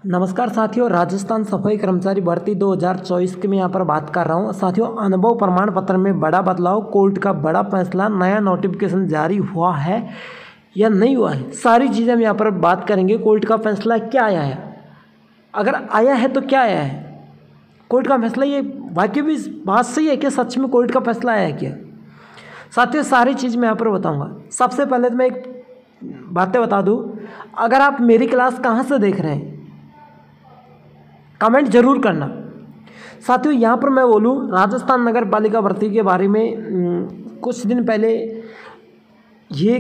नमस्कार साथियों, राजस्थान सफाई कर्मचारी भर्ती 2024 की मैं यहाँ पर बात कर रहा हूँ। साथियों, अनुभव प्रमाण पत्र में बड़ा बदलाव, कोर्ट का बड़ा फैसला, नया नोटिफिकेशन जारी हुआ है या नहीं हुआ है, सारी चीज़ें हम यहाँ पर बात करेंगे। कोर्ट का फैसला क्या आया है, अगर आया है तो क्या आया है, कोर्ट का फैसला ये वाकई भी बात सही है कि सच में कोर्ट का फैसला आया है क्या। साथियों, सारी चीज़ मैं यहाँ पर बताऊँगा। सबसे पहले तो मैं एक बातें बता दूँ, अगर आप मेरी क्लास कहाँ से देख रहे हैं कमेंट जरूर करना। साथियों, यहाँ पर मैं बोलूँ, राजस्थान नगर पालिका भर्ती के बारे में कुछ दिन पहले ये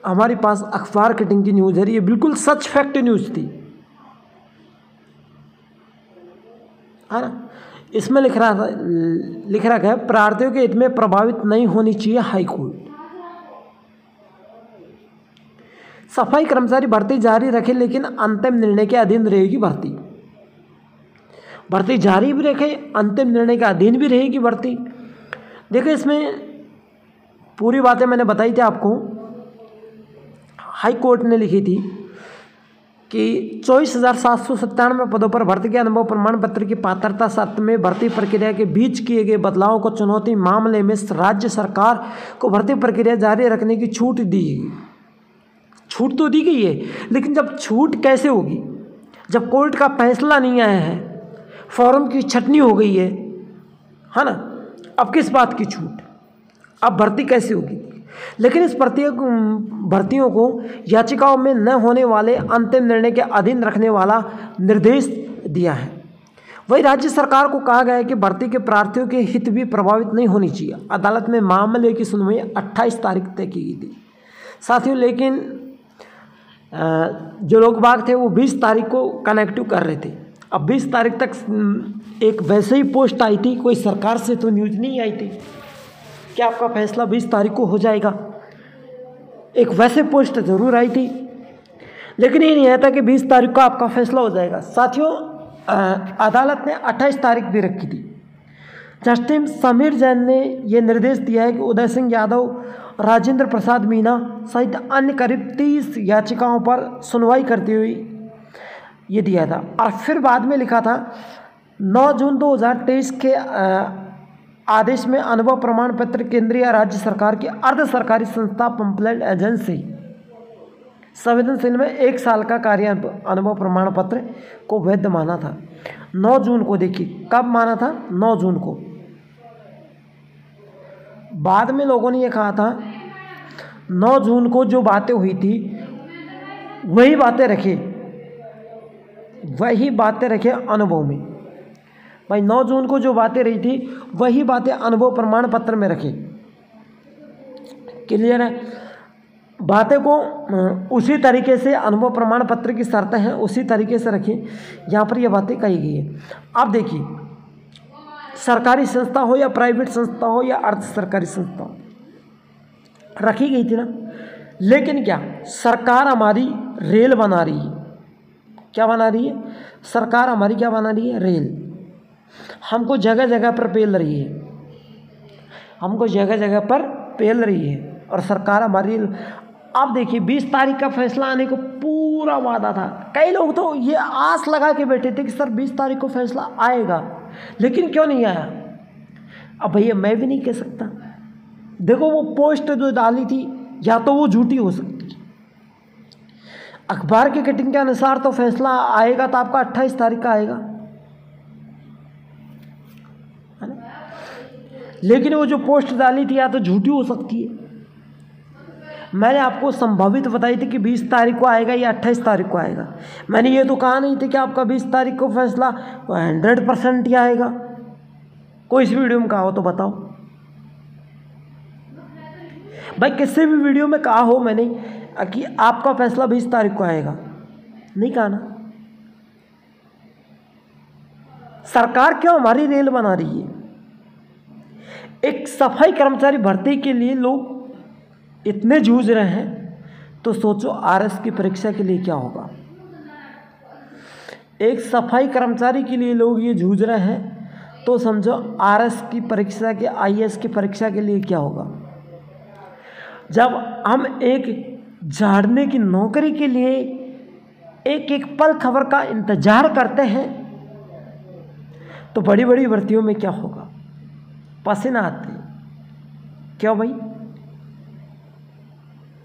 हमारे पास अखबार कटिंग की न्यूज़ है, ये बिल्कुल सच फैक्ट न्यूज़ थी, है ना। इसमें लिख रहा है प्रार्थियों के हित में प्रभावित नहीं होनी चाहिए हाईकोर्ट। सफाई कर्मचारी भर्ती जारी रखे लेकिन अंतिम निर्णय के अधीन रहेगी भर्ती। भर्ती जारी भी रखे, अंतिम निर्णय के अधीन भी रहेगी भर्ती। देखिए, इसमें पूरी बातें मैंने बताई थी आपको। हाई कोर्ट ने लिखी थी कि 24,797 पदों पर भर्ती के अनुभव प्रमाण पत्र की पात्रता शर्त में भर्ती प्रक्रिया के बीच किए गए बदलावों को चुनौती मामले में राज्य सरकार को भर्ती प्रक्रिया जारी रखने की छूट दी गई। छूट तो दी गई है, लेकिन जब छूट कैसे होगी, जब कोर्ट का फैसला नहीं आया है, फॉर्म की छटनी हो गई है ना, अब किस बात की छूट, अब भर्ती कैसे होगी। लेकिन इस भर्तियों को याचिकाओं में न होने वाले अंतिम निर्णय के अधीन रखने वाला निर्देश दिया है। वही राज्य सरकार को कहा गया है कि भर्ती के प्रार्थियों के हित भी प्रभावित नहीं होनी चाहिए। अदालत में मामले की सुनवाई 28 तारीख तय की गई थी साथियों, लेकिन जो लोग बाग थे वो 20 तारीख को कनेक्टिव कर रहे थे। अब 20 तारीख तक एक वैसे ही पोस्ट आई थी, कोई सरकार से तो न्यूज़ नहीं आई थी कि आपका फैसला 20 तारीख को हो जाएगा। एक वैसे पोस्ट ज़रूर आई थी, लेकिन ये नहीं आया था कि 20 तारीख को आपका फैसला हो जाएगा। साथियों, अदालत ने 28 तारीख भी रखी थी। जस्टिस समीर जैन ने यह निर्देश दिया है कि उदय सिंह यादव, राजेंद्र प्रसाद मीना सहित अन्य करीब 30 याचिकाओं पर सुनवाई करते हुए ये दिया था। और फिर बाद में लिखा था 9 जून 2023 के आदेश में अनुभव प्रमाण पत्र केंद्रीय या राज्य सरकार की अर्ध सरकारी संस्था पंपलेट एजेंसी संवेदनशील में 1 साल का कार्य अनुभव प्रमाण पत्र को वैध माना था। 9 जून को, देखिए कब माना था, 9 जून को। बाद में लोगों ने ये कहा था 9 जून को जो बातें हुई थी वही बातें रखे अनुभव में। भाई 9 जून को जो बातें रही थी वही बातें अनुभव प्रमाण पत्र में रखे। क्लियर है, बातें को उसी तरीके से अनुभव प्रमाण पत्र की शर्तें हैं उसी तरीके से रखें। यहाँ पर ये बातें कही गई है। अब देखिए, सरकारी संस्था हो या प्राइवेट संस्था हो या अर्ध सरकारी संस्था हो, रखी गई थी ना। लेकिन क्या सरकार हमारी रेल बना रही है, क्या बना रही है सरकार हमारी, क्या बना रही है, रेल। हमको जगह जगह पर पेल रही है, हमको जगह जगह पर पेल रही है और सरकार हमारी। अब देखिए, 20 तारीख का फैसला आने को पूरा वादा था। कई लोग तो ये आस लगा के बैठे थे कि सर 20 तारीख को फैसला आएगा, लेकिन क्यों नहीं आया। अब भैया मैं भी नहीं कह सकता। देखो, वो पोस्ट जो डाली थी या तो वो झूठी हो सकती है। अखबार की कटिंग के अनुसार तो फैसला आएगा तो आपका 28 तारीख का आएगा, है ना। लेकिन वो जो पोस्ट डाली थी या तो झूठी हो सकती है। मैंने आपको संभावित बताई थी कि 20 तारीख को आएगा या 28 तारीख को आएगा। मैंने ये तो कहा नहीं था कि आपका 20 तारीख को फैसला 100% ही आएगा। कोई इस वीडियो में कहा हो तो बताओ भाई, किसी भी वीडियो में कहा हो मैंने कि आपका फैसला 20 तारीख को आएगा, नहीं कहा ना। सरकार क्यों हमारी रेल बना रही है। एक सफाई कर्मचारी भर्ती के लिए लोग इतने जूझ रहे हैं, तो सोचो आरएस की परीक्षा के लिए क्या होगा। एक सफाई कर्मचारी के लिए लोग ये जूझ रहे हैं, तो समझो आरएस की परीक्षा के, आईएएस की परीक्षा के लिए क्या होगा। जब हम एक झाड़ने की नौकरी के लिए एक एक पल खबर का इंतजार करते हैं तो बड़ी बड़ी भर्तियों में क्या होगा? पसीना आते। क्यों भाई?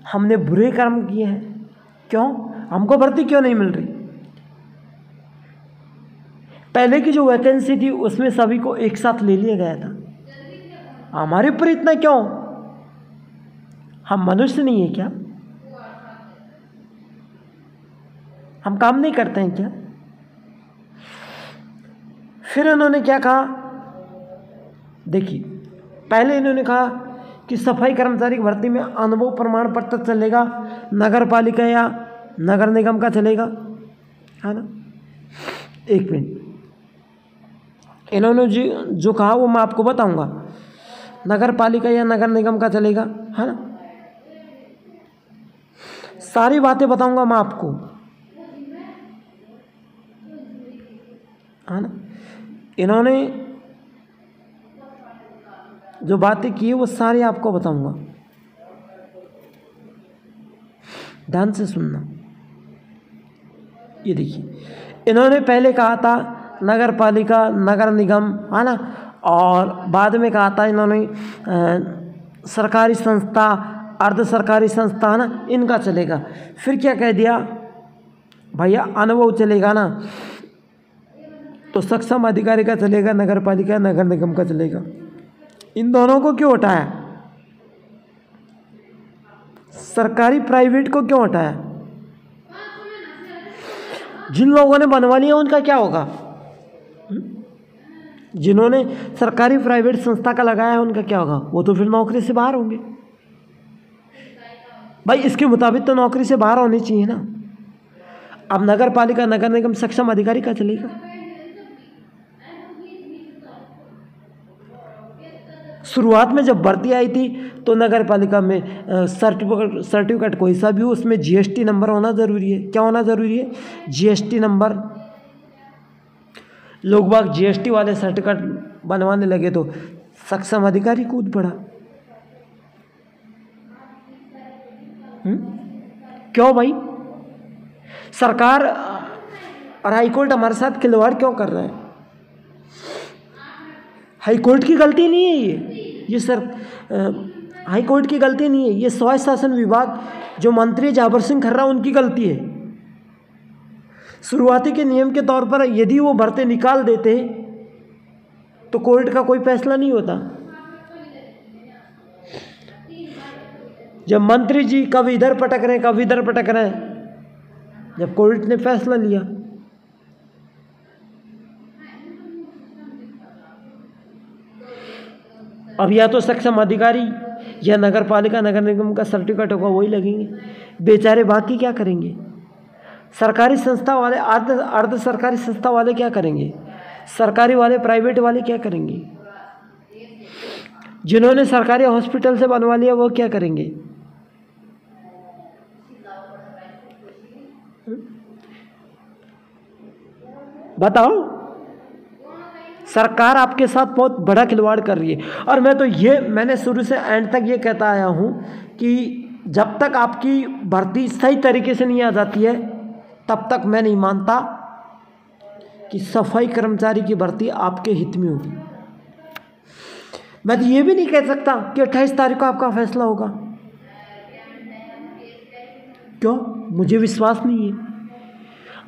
हमने बुरे कर्म किए हैं। क्यों? हमको भर्ती क्यों नहीं मिल रही? पहले की जो वैकेंसी थी उसमें सभी को एक साथ ले लिया गया था, हमारे ऊपर इतना क्यों? हम मनुष्य नहीं है क्या? हम काम नहीं करते हैं क्या? फिर इन्होंने क्या कहा? देखिए, पहले इन्होंने कहा कि सफाई कर्मचारी की भर्ती में अनुभव प्रमाण पत्र चलेगा, नगर पालिका या नगर निगम का चलेगा, है ना। एक मिनट, इन्होंने जो कहा वो मैं आपको बताऊंगा। नगर पालिका या नगर निगम का चलेगा, है ना। सारी बातें बताऊंगा मैं आपको, है ना। इन्होंने जो बातें की वो सारी आपको बताऊंगा, ध्यान से सुनना। ये देखिए, इन्होंने पहले कहा था नगर पालिका, नगर निगम, है ना, और बाद में कहा था इन्होंने सरकारी संस्था, अर्ध सरकारी संस्था, है ना, इनका चलेगा। फिर क्या कह दिया? भैया अनुभव चलेगा ना तो सक्षम अधिकारी का चलेगा, नगर पालिका नगर निगम का चलेगा। इन दोनों को क्यों हटाया? सरकारी प्राइवेट को क्यों हटाया? जिन लोगों ने बनवा लिया उनका क्या होगा? जिन्होंने सरकारी प्राइवेट संस्था का लगाया है उनका क्या होगा? वो तो फिर नौकरी से बाहर होंगे। भाई इसके मुताबिक तो नौकरी से बाहर होनी चाहिए ना। अब नगर पालिका नगर निगम सक्षम अधिकारी का चलेगा। शुरुआत में जब भर्ती आई थी तो नगर पालिका में सर्टिफिकेट कोई सा भी हो उसमें जीएसटी नंबर होना ज़रूरी है। क्या होना ज़रूरी है? GST number. लोग बाग जीएसटी वाले सर्टिफिकेट बनवाने लगे तो सक्षम अधिकारी कूद पड़ा। क्यों भाई? सरकार और हाईकोर्ट हमारे साथ खिलवाड़ क्यों कर रहे हैं? हाईकोर्ट की गलती नहीं है ये सर, हाईकोर्ट की गलती नहीं है, ये स्वायत्त शासन विभाग जो मंत्री जाबर सिंह खर्रा उनकी गलती है। शुरुआती के नियम के तौर पर यदि वो भर्ती निकाल देते तो कोर्ट का कोई फैसला नहीं होता। जब मंत्री जी कभी इधर पटक रहे हैं कभी इधर पटक रहे हैं, जब कोर्ट ने फैसला लिया। अब या तो सक्षम अधिकारी या नगर पालिका नगर निगम का सर्टिफिकेट होगा वही लगेंगे। बेचारे बाकी क्या करेंगे? सरकारी संस्था वाले, अर्ध सरकारी संस्था वाले क्या करेंगे? सरकारी वाले, प्राइवेट वाले क्या करेंगे? जिन्होंने सरकारी हॉस्पिटल से बनवा लिया वो क्या करेंगे? बताओ। सरकार आपके साथ बहुत बड़ा खिलवाड़ कर रही है। और मैंने शुरू से एंड तक ये कहता आया हूँ कि जब तक आपकी भर्ती सही तरीके से नहीं आ जाती है तब तक मैं नहीं मानता कि सफाई कर्मचारी की भर्ती आपके हित में होगी। मैं तो ये भी नहीं कह सकता कि 28 तारीख को आपका फैसला होगा। क्यों? मुझे विश्वास नहीं है,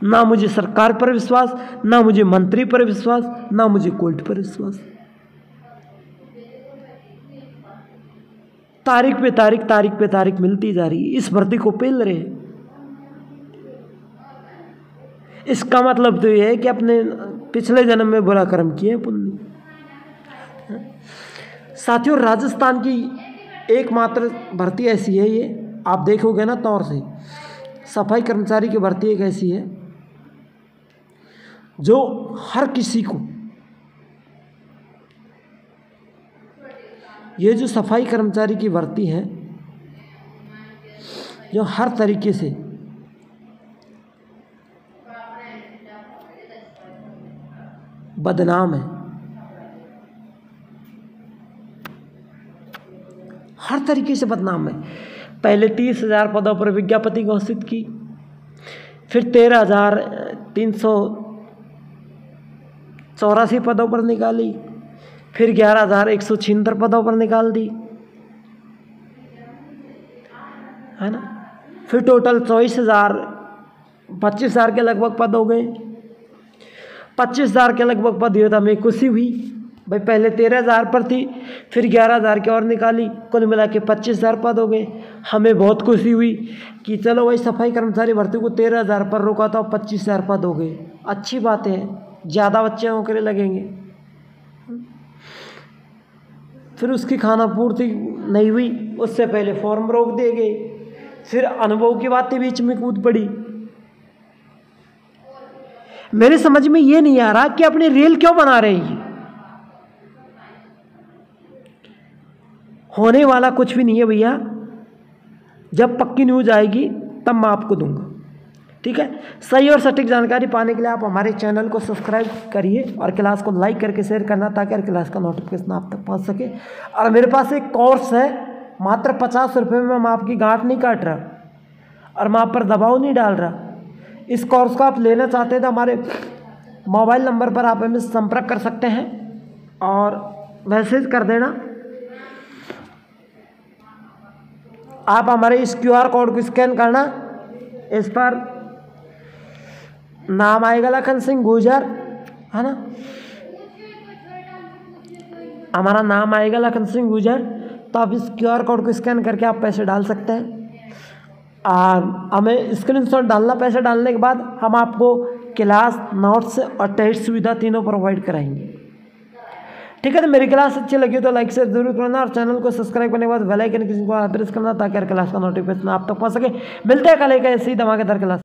ना मुझे सरकार पर विश्वास, ना मुझे मंत्री पर विश्वास, ना मुझे कोर्ट पर विश्वास। तारीख पे तारीख मिलती जा रही है, इस भर्ती को पेल रहे हैं। इसका मतलब तो ये है कि अपने पिछले जन्म में बुरा कर्म किए पुण्य। साथियों, राजस्थान की एकमात्र भर्ती ऐसी है, ये आप देखोगे ना तौर से, सफाई कर्मचारी की भर्ती एक ऐसी है जो हर किसी को, ये जो सफाई कर्मचारी की भर्ती है जो हर तरीके से बदनाम है, हर तरीके से बदनाम है। पहले 30,000 पदों पर विज्ञप्ति घोषित की, फिर 13,384 पदों पर निकाली, फिर 11,176 पदों पर निकाल दी, है ना। फिर टोटल 25,000 के लगभग पद हो गए। 25,000 के लगभग पद हुए तो हमें खुशी हुई भाई, पहले 13,000 पर थी, फिर 11,000 की और निकाली, कुल मिला के 25,000 पद हो गए। हमें बहुत खुशी हुई कि चलो भाई सफाई कर्मचारी भर्ती को 13,000 पर रोका था, 25,000 पद हो गए, अच्छी बात है, ज़्यादा बच्चे नौकरी लगेंगे। फिर उसकी खाना पूर्ति नहीं हुई, उससे पहले फॉर्म रोक दिए गए। फिर अनुभव की बातें बीच में कूद पड़ी। मेरे समझ में ये नहीं आ रहा कि अपनी रील क्यों बना रहे हैं। होने वाला कुछ भी नहीं है भैया, जब पक्की न्यूज आएगी तब मैं आपको दूंगा, ठीक है। सही और सटीक जानकारी पाने के लिए आप हमारे चैनल को सब्सक्राइब करिए और क्लास को लाइक करके शेयर करना, ताकि हर क्लास का नोटिफिकेशन आप तक पहुंच सके। और मेरे पास एक कोर्स है, मात्र 50 रुपये में मैं आपकी गांठ नहीं काट रहा और मैं आप पर दबाव नहीं डाल रहा। इस कोर्स को आप लेना चाहते हैं तो हमारे मोबाइल नंबर पर आप हमें संपर्क कर सकते हैं और मैसेज कर देना। आप हमारे इस QR कोड को स्कैन करना, इस पर नाम आएगा लखन सिंह गुर्जर, है ना, हमारा नाम आएगा लखन सिंह गुर्जर। तो आप इस QR कोड को स्कैन करके आप पैसे डाल सकते हैं और हमें स्क्रीनशॉट डालना। पैसे डालने के बाद हम आपको क्लास, नोट्स और टेस्ट सुविधा तीनों प्रोवाइड कराएंगे, ठीक है। तो मेरी क्लास अच्छी लगी तो लाइक शेयर जरूर करना और चैनल को सब्सक्राइब करने के बाद बेल आइकन किसी को प्रेस करना, ताकि हर क्लास का नोटिफिकेशन आप तक पहुंच सके। मिलते हैं कल एक ऐसी धमाकेदार क्लास।